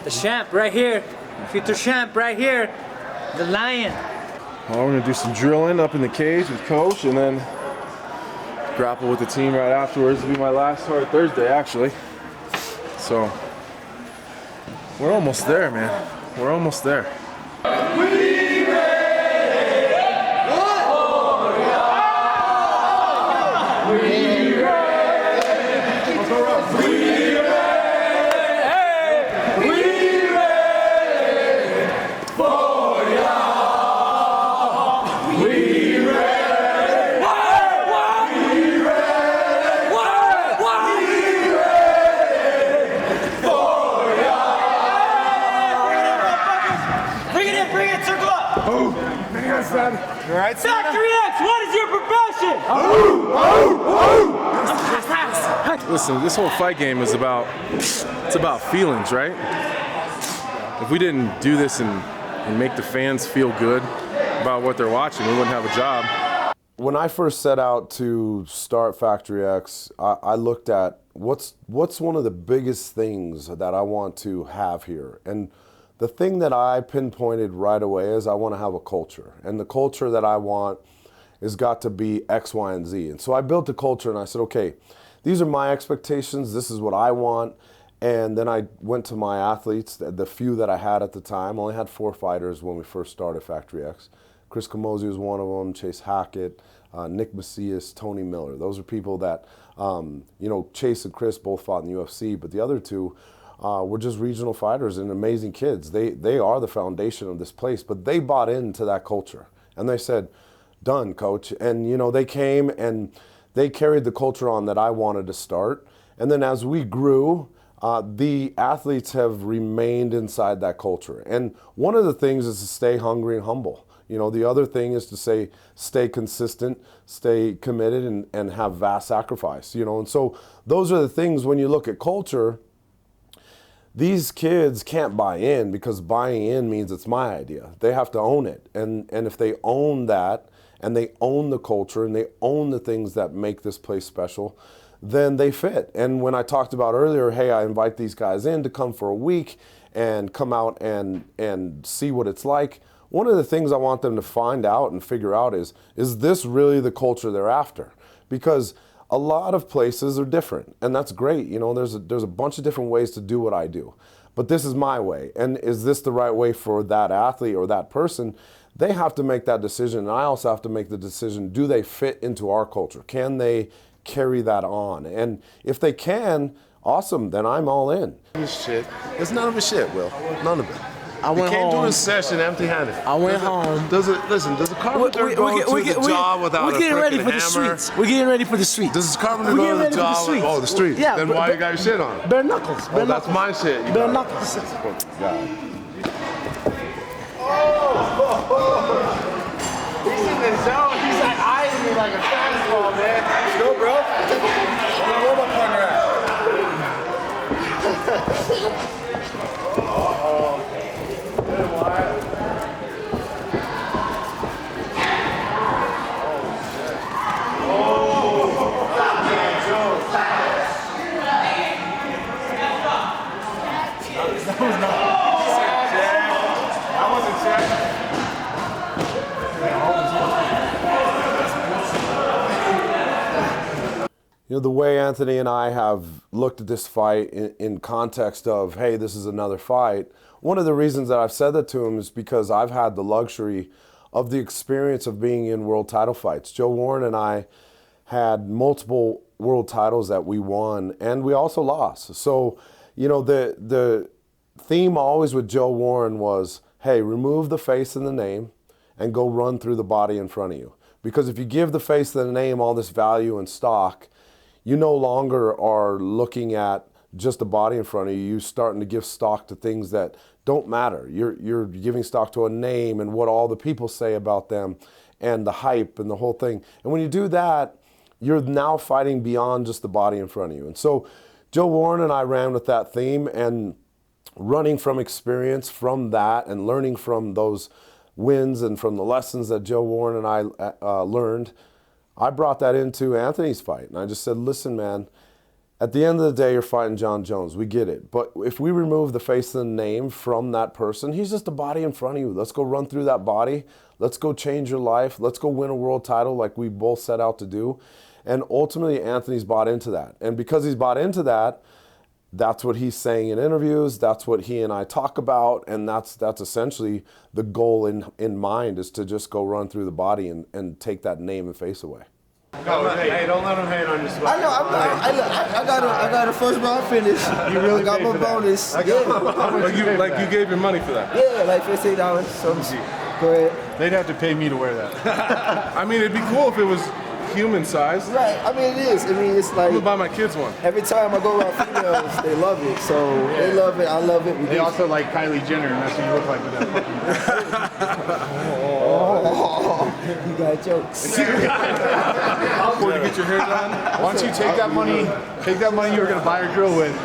The champ right here, future champ right here, the Lion. Well, we're gonna do some drilling up in the cage with Coach, and then grapple with the team right afterwards. It'll be my last hard Thursday, actually. So we're almost there, man. We're almost there. All right, Factory X, what is your profession? Listen, this whole fight game is about feelings, right? If we didn't do this and make the fans feel good about what they're watching, we wouldn't have a job. When I first set out to start Factory X, I looked at what's one of the biggest things that I want to have here. And the thing that I pinpointed right away is I want to have a culture. And the culture that I want has got to be X, Y, and Z. And so I built a culture and I said, okay, these are my expectations. This is what I want. And then I went to my athletes, the few that I had at the time. I only had 4 fighters when we first started Factory X. Chris Camozzi was one of them, Chase Hackett, Nick Macias, Tony Miller. Those are people that, Chase and Chris both fought in the UFC, but the other 2 were just regional fighters and amazing kids. They are the foundation of this place, but they bought into that culture. And they said, done, Coach. And, they came and they carried the culture on that I wanted to start. And then as we grew, the athletes have remained inside that culture. And one of the things is to stay hungry and humble. The other thing is to stay consistent, stay committed, and have vast sacrifice. And so those are the things when you look at culture. These kids can't buy in because buying in means it's my idea. They have to own it. And if they own that and they own the culture and they own the things that make this place special, then they fit. And when I talked about earlier, hey, I invite these guys in to come for a week and come out and see what it's like, one of the things I want them to find out and figure out is this really the culture they're after? Because a lot of places are different, and that's great. There's a bunch of different ways to do what I do, but this is my way. And is this the right way for that athlete or that person? They have to make that decision, and I also have to make the decision, do they fit into our culture? Can they carry that on? And if they can, awesome, then I'm all in. Shit. It's none of a shit, Will. None of it. I went you can't home. do this session empty-handed. I went home. Does a carpenter go to the jaw without a freaking hammer? We're getting ready for the streets. We're getting ready for the streets. Does a carpenter go to the jaw with the street? Yeah. Then why you got your shit on? Bare knuckles. Oh, that's my shit. Bare knuckles. God. He's in the zone. He's like eyeing me like a fastball, man. Let's go, bro. Where my partner at? The way Anthony and I have looked at this fight in context of, hey, this is another fight, one of the reasons that I've said that to him is because I've had the luxury of the experience of being in world title fights. Joe Warren and I had multiple world titles that we won, and we also lost. So, the theme always with Joe Warren was, hey, remove the face and the name and go run through the body in front of you. Because if you give the face and the name all this value and stock, you no longer are looking at just the body in front of you. You're starting to give stock to things that don't matter. You're giving stock to a name and what all the people say about them and the hype and the whole thing. And when you do that, you're now fighting beyond just the body in front of you. And so Joe Warren and I ran with that theme, and running from experience from that and learning from those wins and from the lessons that Joe Warren and I learned, I brought that into Anthony's fight. And I just said, listen, man, At the end of the day, you're fighting John Jones. We get it. But if we remove the face and the name from that person, he's just a body in front of you. Let's go run through that body. Let's go change your life. Let's go win a world title like we both set out to do. And ultimately, Anthony's bought into that. And because he's bought into that, that's what he's saying in interviews. That's what he and I talk about. And that's essentially the goal in mind, is to just go run through the body and take that name and face away. Hey, don't let him hate on your spot. I know. I got a first round finish. You really got paid my for that. bonus. Like you gave your money for that. Yeah, like $15. So go ahead. They'd have to pay me to wear that. I mean, it'd be cool if it was human size. Right. I mean, it is. I mean, it's like I'm gonna buy my kids one. every time I go around females, they love it. So they love it. I love it. They also like Kylie Jenner, and that's what you look like with that fucking You got jokes. Before you get your hair done. Why don't you take that money you were gonna buy a grill with,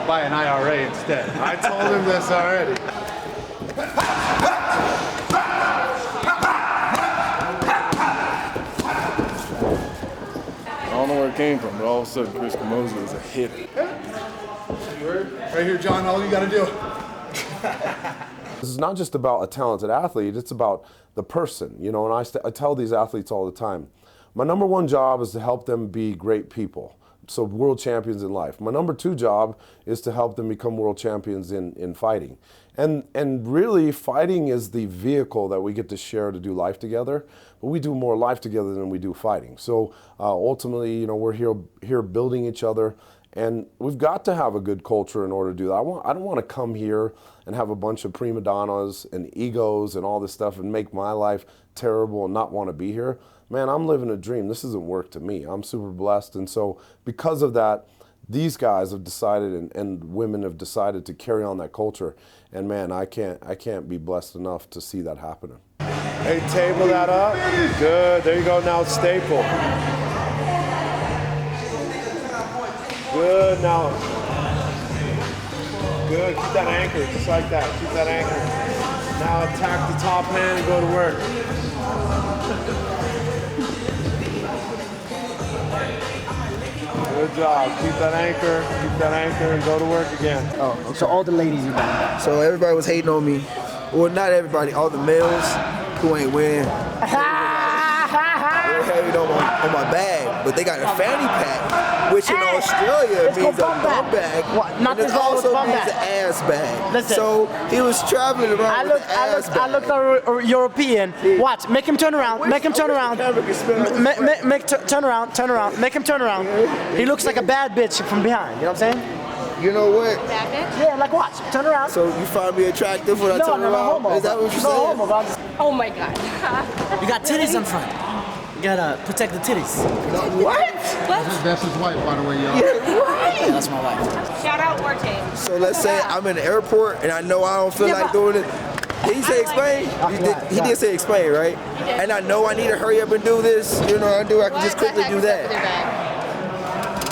buy an IRA instead? I told him this already. I don't know where it came from, but all of a sudden Chris Camozzi is a hitter. Right here, John, all you gotta do. This is not just about a talented athlete, it's about the person, you know, and I tell these athletes all the time, my number one job is to help them be great people, so world champions in life. My number two job is to help them become world champions in fighting. And really, fighting is the vehicle that we get to share to do life together, but we do more life together than we do fighting. So ultimately, you know, we're here building each other. And we've got to have a good culture in order to do that. I don't want to come here and have a bunch of prima donnas and egos and all this stuff and make my life terrible and not want to be here. Man, I'm living a dream. This isn't work to me. I'm super blessed. And so because of that, these guys have decided and women have decided to carry on that culture. And man, I can't be blessed enough to see that happening. Hey, table that up. Good. There you go. Now staple. Good. Now. Good. Keep that anchor, just like that. Keep that anchor. Now attack the top hand and go to work. Good job. Keep that anchor, and go to work again. Oh, okay. So all the ladies you got. So everybody was hating on me. Well, not everybody. All the males who ain't wearing. They hating on my bag, but they got a fanny pack, which in Australia means a bum bag. What? Not and it this also bum means bag. an ass bag. Listen. So he was traveling around with an ass bag. I looked European. Watch, make him turn around. Make him turn around. Turn around. Make him turn around. He looks like a bad bitch from behind. You know what I'm saying? You know what? Yeah, like watch. Turn around. So you find me attractive when I turn no around? homo. Is that what you're No saying? homo, bro. Oh my god. You got titties in front. You gotta protect the titties. What? That's his wife, by the way, y'all. Yeah, that's my wife. Shout out Morte. So let's say I'm in the airport and I know I don't feel like doing it. Did he say explain? He did say explain, right? And I know I need to hurry up and do this. You know, I can just quickly do that.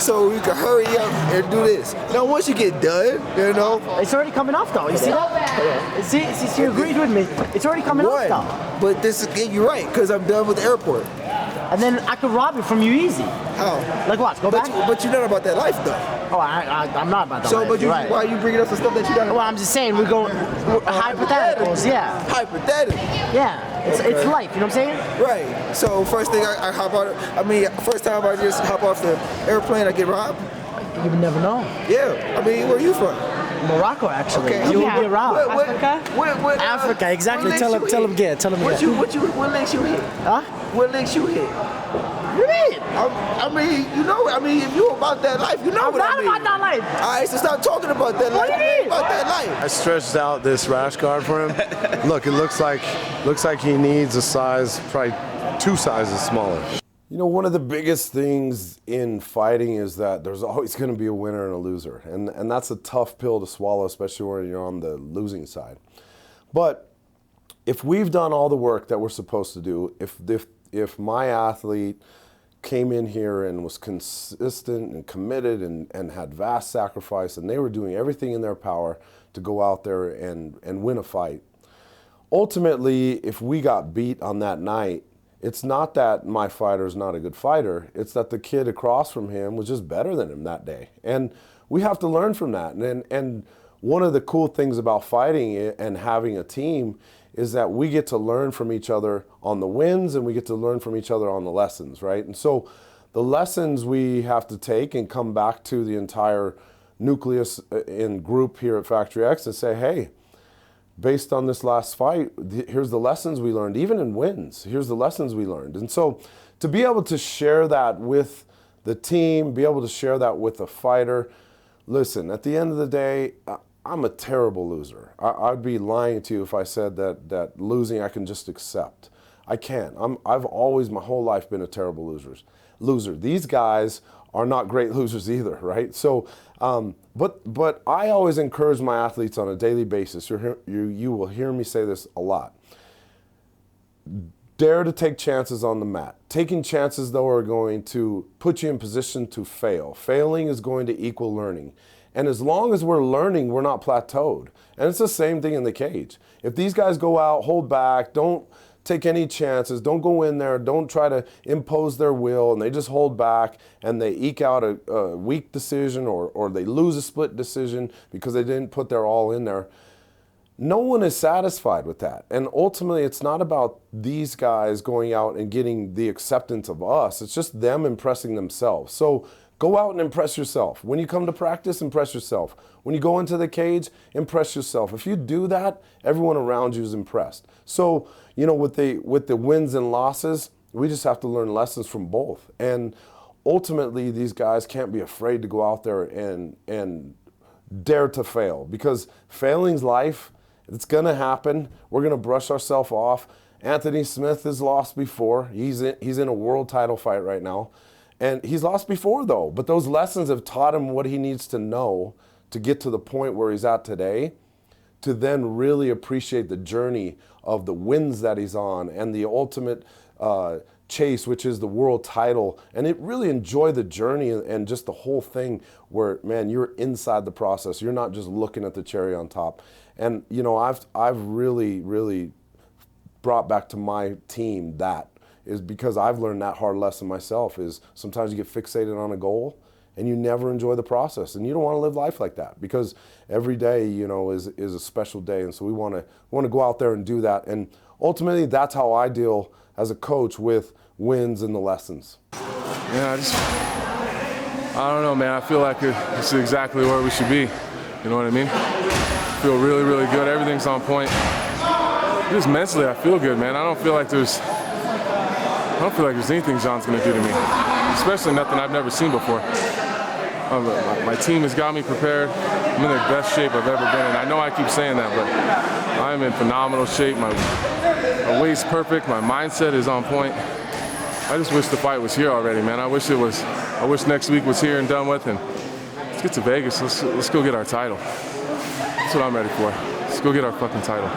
So you can hurry up and do this. Now once you get done, you know. It's already coming off though. You see that? See, you agreed with me. It's already coming off though. But this is, you're right, because I'm done with the airport. And then I could rob it from you easy. How? Like watch, go back. But you're not about that life though. Oh, I'm not about that. So, life. but You're right. why are you bringing up some stuff that you don't? Well, I'm just saying we go hypotheticals. Yeah. Hypothetical. Yeah. It's life. You know what I'm saying? Right. So first thing I hop out. First time I just hop off the airplane, I get robbed. You would never know. Yeah. I mean, where are you from? Morocco, actually. Okay. You will get robbed. Africa? Africa, exactly. Tell him again. Tell him again. What links you hit? Huh? What links you hit? What do you mean? I mean, you know, if you about that life, you know I'm what I not mean. about that life. All right, so stop talking about that What life. do you mean? About that life. I stretched out this rash guard for him. Look, it looks like he needs a size, probably 2 sizes smaller. You know, one of the biggest things in fighting is that there's always going to be a winner and a loser. And that's a tough pill to swallow, especially when you're on the losing side. But if we've done all the work that we're supposed to do, if my athlete came in here and was consistent and committed and had vast sacrifice and they were doing everything in their power to go out there and win a fight, ultimately, if we got beat on that night, it's not that my fighter's not a good fighter. It's that the kid across from him was just better than him that day. And we have to learn from that. And one of the cool things about fighting and having a team is that we get to learn from each other on the wins, and we get to learn from each other on the lessons, right? And so the lessons we have to take and come back to the entire nucleus and group here at Factory X and say, hey, based on this last fight, here's the lessons we learned. Even in wins, here's the lessons we learned. And so to be able to share that with the team, be able to share that with the fighter, listen, at the end of the day, I'm a terrible loser. I'd be lying to you if I said that losing I can just accept. I can't. I've always, my whole life, been a terrible loser. These guys are not great losers either, right? So, but I always encourage my athletes on a daily basis. You will hear me say this a lot. Dare to take chances on the mat. Taking chances, though, are going to put you in position to fail. Failing is going to equal learning. And as long as we're learning, we're not plateaued. And it's the same thing in the cage. If these guys go out, hold back, don't take any chances, don't go in there, don't try to impose their will, and they just hold back and they eke out a weak decision or they lose a split decision because they didn't put their all in there, no one is satisfied with that. And ultimately, it's not about these guys going out and getting the acceptance of us. It's just them impressing themselves. So go out and impress yourself. When you come to practice, impress yourself. When you go into the cage, impress yourself. If you do that, everyone around you is impressed. So, you know, with the wins and losses, we just have to learn lessons from both. And ultimately, these guys can't be afraid to go out there and dare to fail, because failing's life. It's going to happen. We're going to brush ourselves off. Anthony Smith has lost before. He's in a world title fight right now. And he's lost before, though. But those lessons have taught him what he needs to know to get to the point where he's at today, to then really appreciate the journey of the wins that he's on and the ultimate chase, which is the world title. And it really enjoy the journey and just the whole thing where, man, you're inside the process. You're not just looking at the cherry on top. And, you know, I've really, really brought back to my team that is because I've learned that hard lesson myself, is sometimes you get fixated on a goal and you never enjoy the process. And you don't want to live life like that, because every day, you know, is a special day. And so we want to go out there and do that. And ultimately, that's how I deal as a coach with wins and the lessons. Yeah, I don't know, man. I feel like it's exactly where we should be. You know what I mean? I feel really, really good. Everything's on point. Just mentally, I feel good, man. I don't feel like there's anything John's gonna do to me, especially nothing I've never seen before. My team has got me prepared. I'm in the best shape I've ever been in. I know I keep saying that, but I'm in phenomenal shape. My weight's perfect. My mindset is on point. I just wish the fight was here already, man. I wish next week was here and done with, and let's get to Vegas. Let's go get our title. That's what I'm ready for. Let's go get our fucking title.